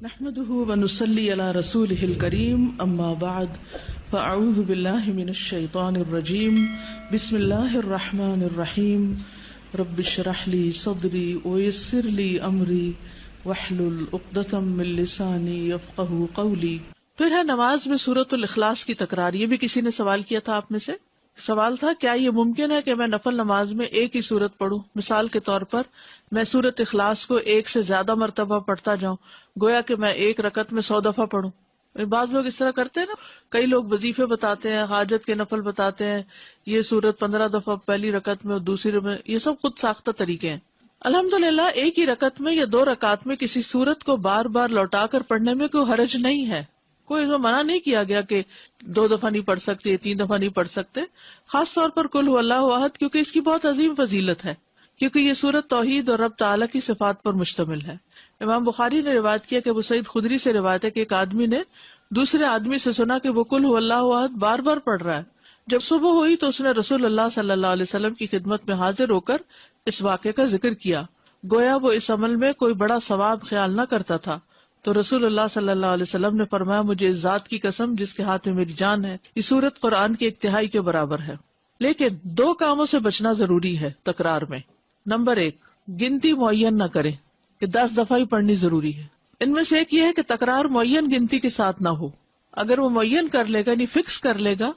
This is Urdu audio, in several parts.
نحمده ونصلي على رسوله الكريم اما بعد فاعوذ بالله من الشيطان الرجيم بسم الله الرحمن الرحيم رب اشرح لي صدري ويسر لي امري واحلل عقدة من لساني يفقهوا قولي۔ پھر ہے نماز میں سورۃ الاخلاص کی تکرار۔ یہ بھی کسی نے سوال کیا تھا آپ میں سے۔ سوال تھا کیا یہ ممکن ہے کہ میں نفل نماز میں ایک ہی سورت پڑھوں؟ مثال کے طور پر میں سورۃ اخلاص کو ایک سے زیادہ مرتبہ پڑھتا جاؤں، گویا کہ میں ایک رکعت میں 100 دفعہ پڑھوں۔ بعض لوگ اس طرح کرتے ہیں نا، کئی لوگ وظیفے بتاتے ہیں، حاجت کے نفل بتاتے ہیں، یہ سورت 15 دفعہ پہلی رکعت میں اور دوسری میں، یہ سب خود ساختہ طریقے ہیں۔ الحمدللہ ایک ہی رکعت میں یا 2 رکعت میں کسی سورت کو بار بار لوٹا کر پڑھنے میں کوئی حرج نہیں ہے، کوئی اس میں منع نہیں کیا گیا کہ 2 دفعہ نہیں پڑھ سکتے، 3 دفعہ نہیں پڑھ سکتے۔ خاص طور پر قل هو اللہ احد، کیونکہ اس کی بہت عظیم فضیلت ہے، کیونکہ یہ سورت توحید اور رب تعالیٰ کی صفات پر مشتمل ہے۔ امام بخاری نے روایت کیا کہ ابو سعید خدری سے روایت ہے کہ ایک آدمی نے دوسرے آدمی سے سنا کہ وہ قل هو اللہ احد بار بار پڑھ رہا ہے۔ جب صبح ہوئی تو اس نے رسول اللہ صلی اللہ علیہ وسلم کی خدمت میں حاضر ہو کر اس واقعے کا ذکر کیا، گویا وہ اس عمل میں کوئی بڑا ثواب خیال نہ کرتا تھا۔ تو رسول اللہ صلی اللہ علیہ وسلم نے فرمایا، مجھے اس ذات کی قسم جس کے ہاتھ میں میری جان ہے، یہ سورت قرآن کے 1/3 کے برابر ہے۔ لیکن 2 کاموں سے بچنا ضروری ہے تکرار میں۔ نمبر 1، گنتی معین نہ کریں کہ 10 دفعہ ہی پڑھنی ضروری ہے۔ ان میں سے ایک یہ ہے کہ تکرار معین گنتی کے ساتھ نہ ہو۔ اگر وہ معین کر لے گا، یعنی فکس کر لے گا،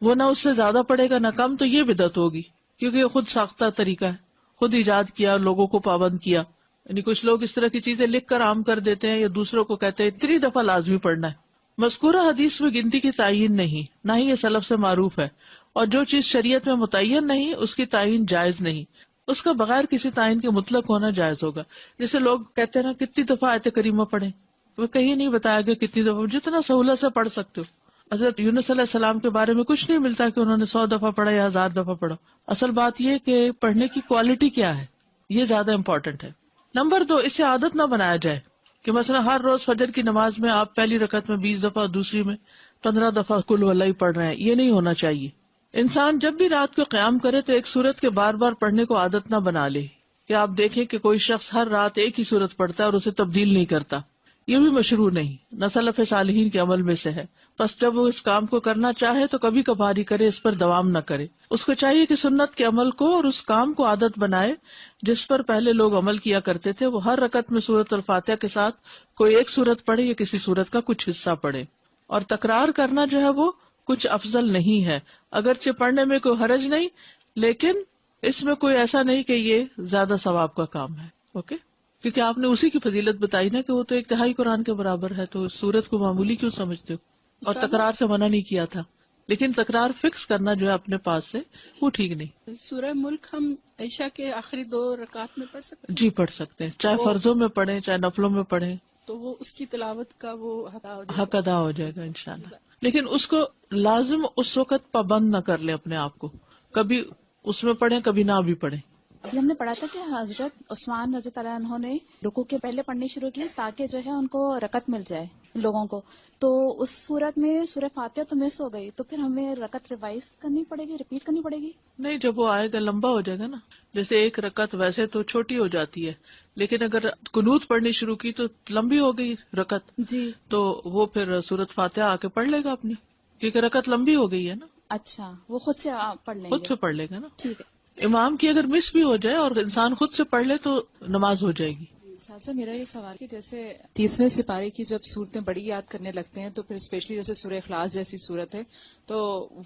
وہ نہ اس سے زیادہ پڑھے گا نہ کم، تو یہ بدعت ہوگی، کیونکہ یہ خود ساختہ طریقہ ہے، خود ایجاد کیا، لوگوں کو پابند کیا۔ یعنی کچھ لوگ اس طرح کی چیزیں لکھ کر عام کر دیتے ہیں یا دوسروں کو کہتے ہیں 3 دفعہ لازمی پڑھنا ہے۔ مذکورہ حدیث میں گنتی کی تعین نہیں، نہ ہی یہ سلف سے معروف ہے، اور جو چیز شریعت میں متعین نہیں اس کی تعین جائز نہیں، اس کا بغیر کسی تعین کے مطلق ہونا جائز ہوگا۔ جیسے لوگ کہتے ہیں نا کتنی دفعہ آیت کریمہ پڑھیں، وہ کہیں نہیں بتایا گیا کتنی دفعہ، جتنا سہولت سے پڑھ سکتے ہو۔ حضرت یونس علیہ السلام کے بارے میں کچھ نہیں ملتا کہ انہوں نے 100 دفعہ پڑھا یا 1000 دفعہ پڑھا۔ اصل بات یہ کہ پڑھنے کی کوالٹی کیا ہے، یہ زیادہ امپورٹنٹ ہے۔ نمبر 2، اسے عادت نہ بنایا جائے کہ مثلا ہر روز فجر کی نماز میں آپ پہلی رکعت میں 20 دفعہ، دوسری میں 15 دفعہ قل هو اللہ ہی پڑھ رہے ہیں، یہ نہیں ہونا چاہیے۔ انسان جب بھی رات کو قیام کرے تو ایک سورت کے بار بار پڑھنے کو عادت نہ بنا لے کہ آپ دیکھیں کہ کوئی شخص ہر رات ایک ہی سورت پڑھتا ہے اور اسے تبدیل نہیں کرتا، یہ بھی مشروع نہیں، نہ سلف صالحین کے عمل میں سے ہے۔ بس جب وہ اس کام کو کرنا چاہے تو کبھی کبھار ہی کرے، اس پر دوام نہ کرے۔ اس کو چاہیے کہ سنت کے عمل کو اور اس کام کو عادت بنائے جس پر پہلے لوگ عمل کیا کرتے تھے۔ وہ ہر رکعت میں سورۃ الفاتحہ کے ساتھ کوئی ایک سورت پڑھے یا کسی سورت کا کچھ حصہ پڑھے، اور تکرار کرنا جو ہے وہ کچھ افضل نہیں ہے، اگرچہ پڑھنے میں کوئی حرج نہیں، لیکن اس میں کوئی ایسا نہیں کہ یہ زیادہ ثواب کا کام ہے۔ اوکے، کیونکہ آپ نے اسی کی فضیلت بتائی نا کہ وہ تو 1/3 قرآن کے برابر ہے، تو سورت کو معمولی کیوں سمجھتے ہو؟ اور تکرار سے منع نہیں کیا تھا، لیکن تکرار فکس کرنا جو ہے اپنے پاس سے وہ ٹھیک نہیں۔ سورہ ملک ہم عشاء کے آخری 2 رکعت میں پڑھ سکتے ہیں؟ جی پڑھ سکتے ہیں، چاہے فرضوں میں پڑھیں چاہے نفلوں میں پڑھیں، تو وہ اس کی تلاوت کا وہ حق ادا ہو جائے گا انشاءاللہ۔ لیکن اس کو لازم اس وقت پابند نہ کر لیں اپنے آپ کو، کبھی اس میں پڑھیں کبھی نہ بھی پڑھیں۔ ابھی ہم نے پڑھا تھا کہ حضرت عثمان رضی اللہ عنہ نے رکوع کے پہلے پڑھنی شروع کی تاکہ جو ہے ان کو رکعت مل جائے لوگوں کو، تو اس صورت میں سورہ فاتحہ تو مس ہو گئی، تو پھر ہمیں رکعت ریوائز کرنی پڑے گی، ریپیٹ کرنی پڑے گی؟ نہیں، جب وہ آئے گا لمبا ہو جائے گا نا، جیسے ایک رکعت ویسے تو چھوٹی ہو جاتی ہے، لیکن اگر قنوت پڑھنی شروع کی تو لمبی ہو گئی رکعت، جی، تو وہ پھر سورۃ فاتحہ آ کے پڑھ لے گا اپنی، کیونکہ رکعت لمبی ہو گئی ہے نا۔ اچھا، وہ خود سے پڑھ لیں گے؟ خود سے پڑھ لے گا نا، ٹھیک ہے۔ امام کی اگر مس بھی ہو جائے اور انسان خود سے پڑھ لے تو نماز ہو جائے گی۔ ساتھ میرا یہ سوال کہ جیسے 30ویں سپارے کی جب صورتیں بڑی یاد کرنے لگتے ہیں تو پھر اسپیشلی جیسے سورہ اخلاص جیسی صورت ہے تو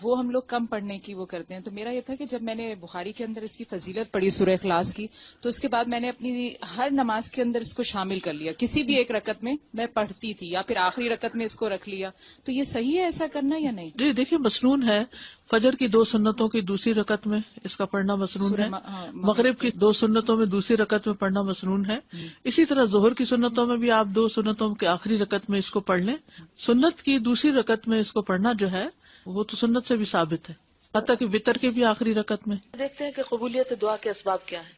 وہ ہم لوگ کم پڑھنے کی وہ کرتے ہیں، تو میرا یہ تھا کہ جب میں نے بخاری کے اندر اس کی فضیلت پڑھی سورہ اخلاص کی تو اس کے بعد میں نے اپنی ہر نماز کے اندر اس کو شامل کر لیا، کسی بھی ایک رکعت میں پڑھتی تھی یا پھر آخری رکعت میں اس کو رکھ لیا، تو یہ صحیح ہے ایسا کرنا یا نہیں؟ جی دیکھیے، مسنون ہے، فجر کی 2 سنتوں کی دوسری رکعت میں اس کا پڑھنا مسنون ہے، مغرب کی 2 سنتوں میں دوسری رکعت میں پڑھنا مسنون ہے، اسی طرح ظہر کی سنتوں میں بھی آپ 2 سنتوں کے آخری رکعت میں اس کو پڑھ لیں، سنت کی دوسری رکعت میں اس کو پڑھنا جو ہے وہ تو سنت سے بھی ثابت ہے، حتیٰ کہ وتر کی بھی آخری رکعت میں۔ دیکھتے ہیں کہ قبولیت دعا کے اسباب کیا ہیں۔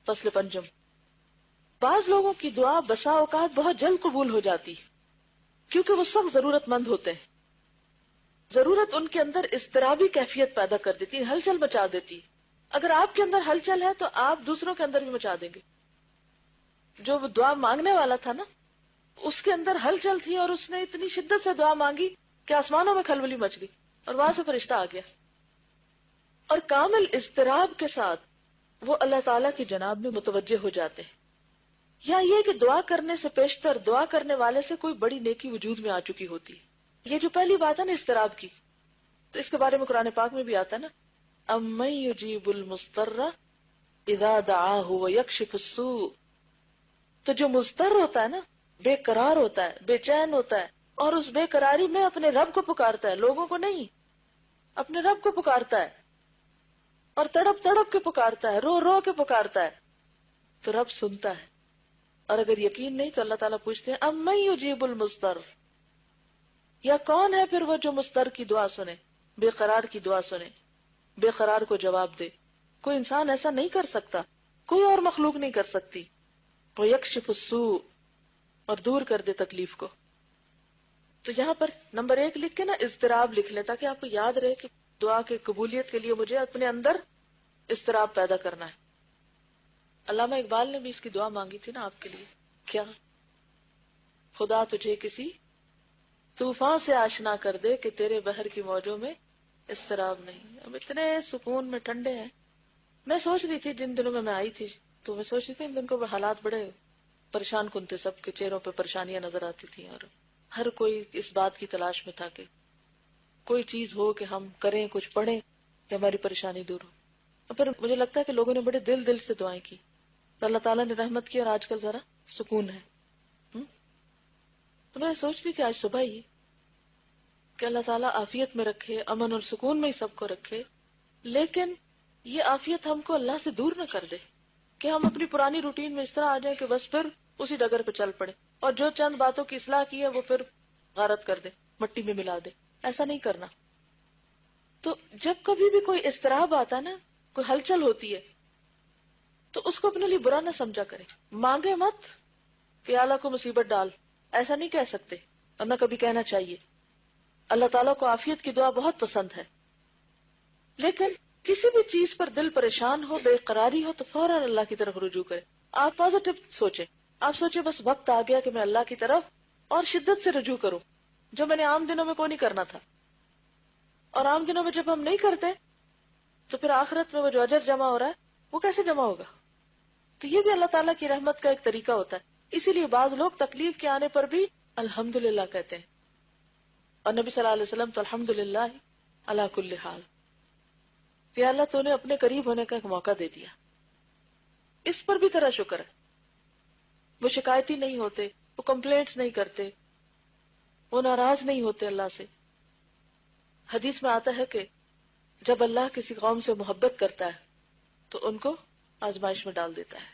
فصل پنجم، بعض لوگوں کی دعا بسا اوقات بہت جلد قبول ہو جاتی کیونکہ وہ سخت ضرورت مند ہوتے ہیں، ضرورت ان کے اندر اضطرابی کیفیت پیدا کر دیتی ہے، ہلچل مچا دیتی۔ اگر آپ کے اندر ہلچل ہے تو آپ دوسروں کے اندر بھی مچا دیں گے۔ جو وہ دعا مانگنے والا تھا نا، اس کے اندر ہلچل تھی اور اس نے اتنی شدت سے دعا مانگی کہ آسمانوں میں کھلبلی مچ گئی اور وہاں سے فرشتہ آ گیا. اور کامل اضطراب کے ساتھ وہ اللہ تعالیٰ کی جناب میں متوجہ ہو جاتے ہیں. یا یہ کہ دعا کرنے سے پیشتر دعا کرنے والے سے کوئی بڑی نیکی وجود میں آ چکی ہوتی ہے. یہ جو پہلی بات ہے نا اضطراب کی، تو اس کے بارے میں قرآن پاک میں بھی آتا ہے نا، امن یجیب المضطر اذا دعاہ ویکشف السوء. تو جو مضطر ہوتا ہے نا، بے قرار ہوتا ہے، بے چین ہوتا ہے، اور اس بے قراری میں اپنے رب کو پکارتا ہے، لوگوں کو نہیں، اپنے رب کو پکارتا ہے، اور تڑپ تڑپ کے پکارتا ہے، رو رو کے پکارتا ہے، تو رب سنتا ہے. اور اگر یقین نہیں تو اللہ تعالیٰ پوچھتے ہیں امن یجیب المضطر، یا کون ہے پھر وہ جو مضطر کی دعا سنے، بے قرار کی دعا سنے، بے قرار کو جواب دے. کوئی انسان ایسا نہیں کر سکتا، کوئی اور مخلوق نہیں کر سکتی. وَيَكْشِفُ السُّوءَ، اور دور کر دے تکلیف کو. تو یہاں پر نمبر 1 لکھ کے نا اضطراب لکھ لیں، تاکہ آپ کو یاد رہے کہ دعا کی قبولیت کے لیے مجھے اپنے اندر اضطراب پیدا کرنا ہے. علامہ اقبال نے بھی اس کی دعا مانگی تھی نا آپ کے لیے. کیا؟ خدا تجھے کسی طوفان سے آشنا کر دے کہ تیرے بحر کی موجوں میں اضطراب نہیں. اب اتنے سکون میں ٹھنڈے ہیں. میں سوچ رہی تھی جن دنوں میں آئی تھی، تو میں سوچ رہی تھی ان دن کو حالات بڑے پریشان کن تھے، سب کے چہروں پہ پریشانیاں نظر آتی تھیں، اور ہر کوئی اس بات کی تلاش میں تھا کہ کوئی چیز ہو کہ ہم کریں، کچھ پڑھیں کہ ہماری پریشانی دور ہو. اور پھر مجھے لگتا ہے کہ لوگوں نے بڑے دل سے دعائیں کی، تو اللہ تعالیٰ نے رحمت کی، اور آج کل ذرا سکون ہے. تو میں سوچ رہی تھی آج صبح ہی کہ اللہ تعالیٰ عافیت میں رکھے، امن اور سکون میں ہی سب کو رکھے، لیکن یہ عافیت ہم کو اللہ سے دور نہ کر دے کہ ہم اپنی پرانی روٹین میں اس طرح آ جائیں کہ بس پھر اسی ڈگر پہ چل پڑے، اور جو چند باتوں کی اصلاح کی ہے وہ پھر غارت کر دے، مٹی میں ملا دے. ایسا نہیں کرنا. تو جب کبھی بھی کوئی اضطراب آتا ہے نا، کوئی ہلچل ہوتی ہے، تو اس کو اپنے لیے برا نہ سمجھا کرے. مانگے مت کہ اللہ کو مصیبت ڈال، ایسا نہیں کہہ سکتے، اور نہ کبھی کہنا چاہیے. اللہ تعالیٰ کو عافیت کی دعا بہت پسند ہے، لیکن کسی بھی چیز پر دل پریشان ہو، بے قراری ہو، تو فوراً اللہ کی طرف رجوع کرے. آپ پازیٹو سوچیں، آپ سوچیں بس وقت آ گیا کہ میں اللہ کی طرف اور شدت سے رجوع کروں، جو میں نے عام دنوں میں کوئی نہیں کرنا تھا. اور عام دنوں میں جب ہم نہیں کرتے تو پھر آخرت میں وہ جو اجر جمع ہو رہا ہے وہ کیسے جمع ہوگا؟ تو یہ بھی اللہ تعالیٰ کی رحمت کا ایک طریقہ ہوتا ہے. اسی لیے بعض لوگ تکلیف کے آنے پر بھی الحمدللہ کہتے ہیں، اور نبی صلی اللہ علیہ وسلم تو الحمدللہ علی کل حال، کہ اللہ تو نے اپنے قریب ہونے کا ایک موقع دے دیا. اس پر بھی تیرا شکر ہے. وہ شکایتی نہیں ہوتے، وہ کمپلینٹس نہیں کرتے، وہ ناراض نہیں ہوتے اللہ سے. حدیث میں آتا ہے کہ جب اللہ کسی قوم سے محبت کرتا ہے تو ان کو آزمائش میں ڈال دیتا ہے،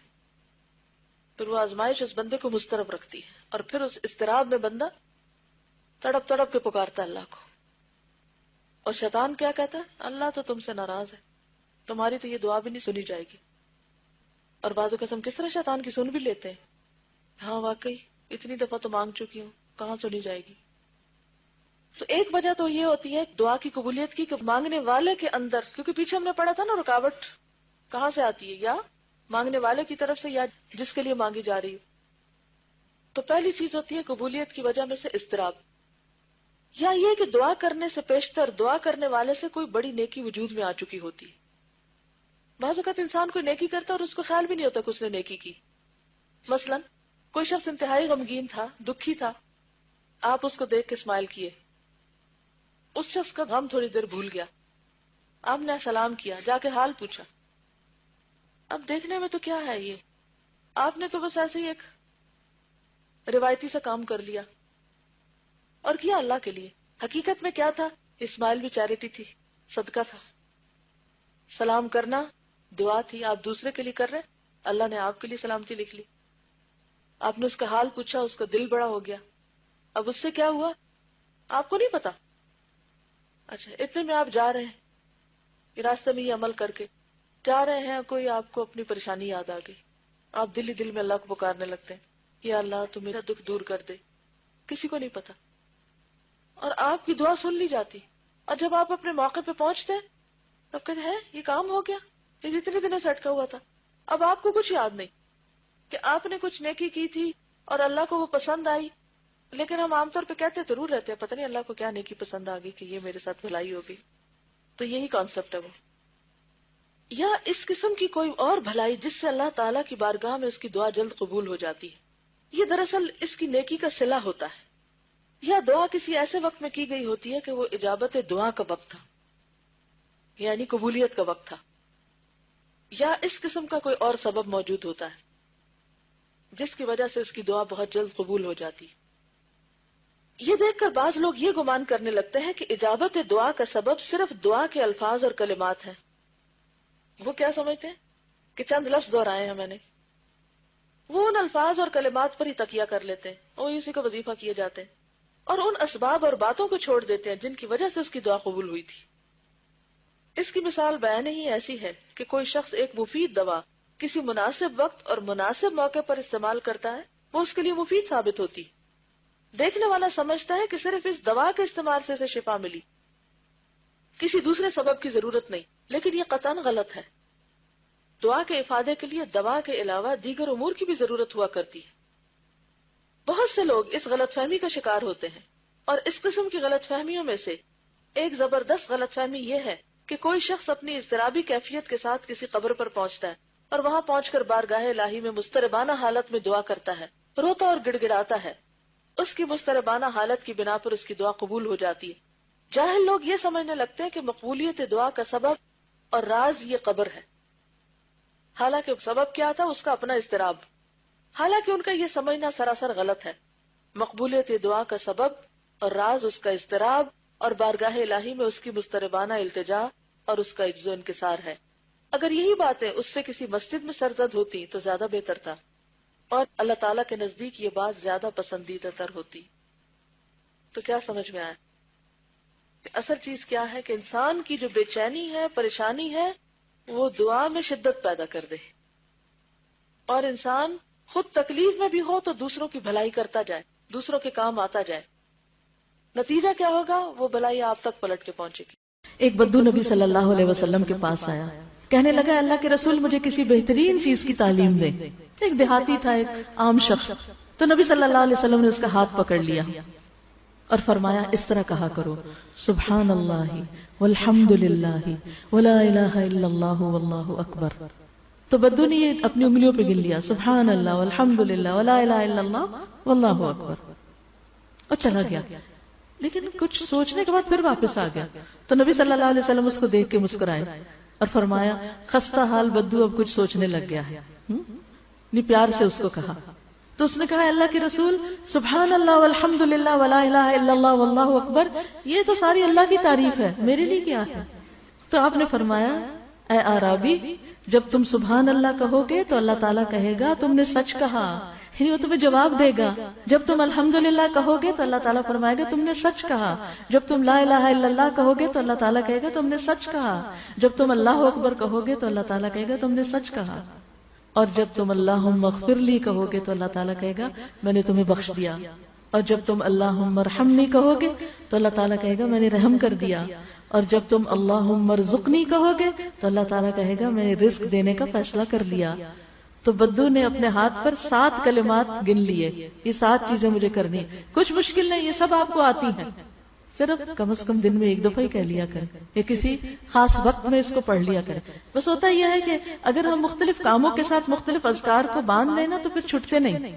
پھر وہ آزمائش اس بندے کو مضطرب رکھتی ہے، اور پھر اس اضطراب میں بندہ تڑپ تڑپ کے پکارتا ہے اللہ کو. اور شیطان کیا کہتا ہے؟ اللہ تو تم سے ناراض ہے، تمہاری تو یہ دعا بھی نہیں سنی جائے گی. اور بعض اوقات ہم کس طرح شیطان کی سن بھی لیتے ہیں. ہاں واقعی اتنی دفعہ تو مانگ چکی ہوں، کہاں سنی جائے گی. تو ایک وجہ تو یہ ہوتی ہے دعا کی قبولیت کی کہ مانگنے والے کے اندر، کیونکہ پیچھے ہم نے پڑھا تھا نا رکاوٹ کہاں سے آتی ہے، یا مانگنے والے کی طرف سے یا جس کے لیے مانگی جا رہی. تو پہلی چیز ہوتی ہے قبولیت کی وجہ میں سے اضطراب، یا یہ کہ دعا کرنے سے پیشتر دعا کرنے والے سے کوئی بڑی نیکی وجود میں آ چکی ہوتی. بعض اوقات انسان کوئی نیکی کرتا اور اس کو خیال بھی نہیں ہوتا کہ اس نے نیکی کی. مثلا کوئی شخص انتہائی غمگین تھا، دکھی تھا، آپ اس کو دیکھ کے اسمائل کیے، اس شخص کا غم تھوڑی دیر بھول گیا، آپ نے سلام کیا، جا کے حال پوچھا. اب دیکھنے میں تو کیا ہے یہ، آپ نے تو بس ایسے ہی ایک روایتی سا کام کر لیا اور کیا اللہ کے لیے. حقیقت میں کیا تھا؟ اسمائل بھی چیریٹی تھی، صدقہ تھا. سلام کرنا دعا تھی، آپ دوسرے کے لیے کر رہے، اللہ نے آپ کے لیے سلامتی لکھ لی. آپ نے اس کا حال پوچھا، اس کا دل بڑا ہو گیا. اب اس سے کیا ہوا آپ کو نہیں پتا. اچھا اتنے میں آپ جا رہے ہیں، راستے میں یہ عمل کر کے جا رہے ہیں، کوئی آپ کو اپنی پریشانی یاد آ گئی، آپ دل ہی دل میں اللہ کو پکارنے لگتے ہیں، یا اللہ تو میرا دکھ دور کر دے. کسی کو نہیں پتا، اور آپ کی دعا سن لی جاتی. اور جب آپ اپنے موقع پہ پہنچتے تب کہتے ہیں یہ کام ہو گیا، یہ جتنے دنوں سے اٹکا ہوا تھا. اب آپ کو کچھ یاد نہیں کہ آپ نے کچھ نیکی کی تھی اور اللہ کو وہ پسند آئی، لیکن ہم عام طور پہ کہتے ضرور رہتے ہیں پتہ نہیں اللہ کو کیا نیکی پسند آ گئی کہ یہ میرے ساتھ بھلائی ہوگی. تو یہی کانسیپٹ ہے وہ. یا اس قسم کی کوئی اور بھلائی جس سے اللہ تعالیٰ کی بارگاہ میں اس کی دعا جلد قبول ہو جاتی ہے. یہ دراصل اس کی نیکی کا صلہ ہوتا ہے. یا دعا کسی ایسے وقت میں کی گئی ہوتی ہے کہ وہ اجابت دعا کا وقت تھا، یعنی قبولیت کا وقت تھا. یا اس قسم کا کوئی اور سبب موجود ہوتا ہے جس کی وجہ سے اس کی دعا بہت جلد قبول ہو جاتی. یہ دیکھ کر بعض لوگ یہ گمان کرنے لگتے ہیں کہ اجابت دعا کا سبب صرف دعا کے الفاظ اور کلمات ہیں. وہ کیا سمجھتے ہیں کہ چند لفظ دہرائے ہیں میں نے، وہ ان الفاظ اور کلمات پر ہی تکیہ کر لیتے ہیں، وہ اسی کا وظیفہ کیے جاتے ہیں، اور ان اسباب اور باتوں کو چھوڑ دیتے ہیں جن کی وجہ سے اس کی دعا قبول ہوئی تھی. اس کی مثال بیان ہی ایسی ہے کہ کوئی شخص ایک مفید دوا کسی مناسب وقت اور مناسب موقع پر استعمال کرتا ہے، وہ اس کے لیے مفید ثابت ہوتی. دیکھنے والا سمجھتا ہے کہ صرف اس دوا کے استعمال سے اسے شفا ملی، کسی دوسرے سبب کی ضرورت نہیں، لیکن یہ قطعاً غلط ہے. دعا کے افادے کے لیے دوا کے علاوہ دیگر امور کی بھی ضرورت ہوا کرتی ہے. بہت سے لوگ اس غلط فہمی کا شکار ہوتے ہیں، اور اس قسم کی غلط فہمیوں میں سے ایک زبردست غلط فہمی یہ ہے کہ کوئی شخص اپنی اضطرابی کیفیت کے ساتھ کسی قبر پر پہنچتا ہے اور وہاں پہنچ کر بارگاہ الہی میں مضطربانہ حالت میں دعا کرتا ہے، روتا اور گڑ گڑاتا ہے. اس کی مضطربانہ حالت کی بنا پر اس کی دعا قبول ہو جاتی ہے. جاہل لوگ یہ سمجھنے لگتے ہیں کہ مقبولیت دعا کا سبب اور راز یہ قبر ہے، حالانکہ سبب کیا تھا؟ اس کا اپنا اضطراب. حالانکہ ان کا یہ سمجھنا سراسر غلط ہے. مقبولیت دعا کا سبب اور راز اس کا اضطراب اور بارگاہ الہی میں اس کی مضطربانہ التجا اور اس کا عجز و انکسار ہے. اگر یہی باتیں اس سے کسی مسجد میں سرزد ہوتی تو زیادہ بہتر تھا، اور اللہ تعالیٰ کے نزدیک یہ بات زیادہ پسندیدہ تر ہوتی. تو کیا سمجھ میں آیا کہ اصل چیز کیا ہے؟ کہ انسان کی جو بے چینی ہے، پریشانی ہے، وہ دعا میں شدت پیدا کر دے، اور انسان خود تکلیف میں بھی ہو تو دوسروں کی بھلائی کرتا جائے، دوسروں کے کام آتا جائے. نتیجہ کیا ہوگا؟ وہ بھلائی آپ تک پلٹ کے پہنچے گی. ایک بدو نبی صلی اللہ علیہ وسلم کے پاس آیا، کہنے لگا اللہ کے رسول مجھے کسی بہترین چیز کی تعلیم دیں. ایک دیہاتی تھا، ایک عام شخص. تو نبی صلی اللہ علیہ وسلم نے اس کا ہاتھ پکڑ لیا اور فرمایا اس طرح کہا کرو، سبحان اللہ والحمد للہ ولا الہ الا اللہ واللہ اکبر. تو بدو نے یہ اپنی انگلیوں پہ گن لیا، سبحان اللہ والحمد للہ ولا الہ الا اللہ واللہ اکبر، اور چلا گیا. لیکن کچھ سوچنے کے بعد پھر واپس آ گیا. تو نبی صلی اللہ علیہ وسلم اس کو دیکھ کے مسکرائے اور فرمایا خستہ حال بدو اب کچھ سوچنے لگ گیا ہے. پیار سے اس کو کہا. تو اس نے کہا اللہ کے رسول سبحان اللہ والحمد للہ ولا الہ الا اللہ واللہ اکبر، یہ تو ساری اللہ کی تعریف ہے، میرے لیے کیا ہے؟ تو آپ نے فرمایا اے اعرابی، جب تم سبحان اللہ کہو گے تو اللہ تعالیٰ کہے گا تم نے سچ کہا، یعنی وہ تمہیں جواب دے گا. جب تم الحمدللہ کہو گے تو اللہ تعالیٰ فرمائے گا تم نے سچ کہا. جب تم لا الہ الا اللہ کہو گے تو اللہ تعالیٰ کہے گا تم نے سچ کہا. جب تم اللہ اکبر کہو گے تو اللہ تعالیٰ کہے گا تم نے سچ کہا. اور جب تم اللہم اغفر لی کہو گے تو اللہ تعالیٰ کہے گا میں نے تمہیں بخش دیا. اور جب تم اللہم ارحمنی کہو گے تو اللہ تعالیٰ کہے گا میں نے رحم کر دیا. اور جب تم اللہم ارزقنی کہو گے تو اللہ تعالیٰ کہے گا میں نے رزق دینے کا فیصلہ کر لیا. تو بدو نے اپنے ہاتھ پر 7 کلمات گن لیے، یہ 7 چیزیں مجھے کرنی، کچھ مشکل نہیں، یہ سب آپ کو آتی ہیں، صرف کم از کم دن میں 1 دفعہ ہی کہہ لیا کریں یا کسی خاص وقت میں اس کو پڑھ لیا کریں. بس ہوتا یہ ہے کہ اگر ہم مختلف کاموں کے ساتھ مختلف اذکار کو باندھ لیں نا تو پھر چھٹتے نہیں.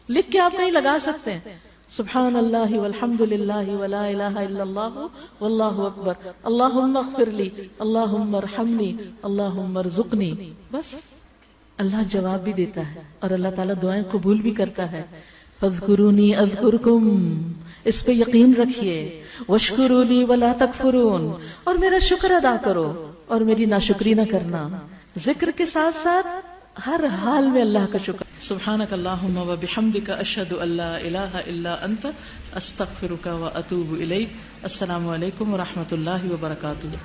لکھ کے آپ کہیں لگا سکتے ہیں سبحان اللہ والحمد للہ ولا الہ الا اللہ واللہ اکبر، اللہم اغفر لی، اللہم ارحمنی، اللہم ارزقنی. بس اللہ جواب بھی دیتا ہے اور اللہ تعالیٰ دعائیں قبول بھی کرتا ہے. فاذکرونی اذکرکم، اس پہ یقین رکھیے. واشکروا لی ولا تکفرون، اور میرا شکر ادا کرو اور میری ناشکری نہ کرنا. ذکر کے ساتھ ساتھ ہر حال میں اللہ کا شکر. سبحانک اللہم و بحمدک اشہد ان لا الہ الا انت استغفرک و اتوب الیک. السلام علیکم و رحمۃ اللہ وبرکاتہ.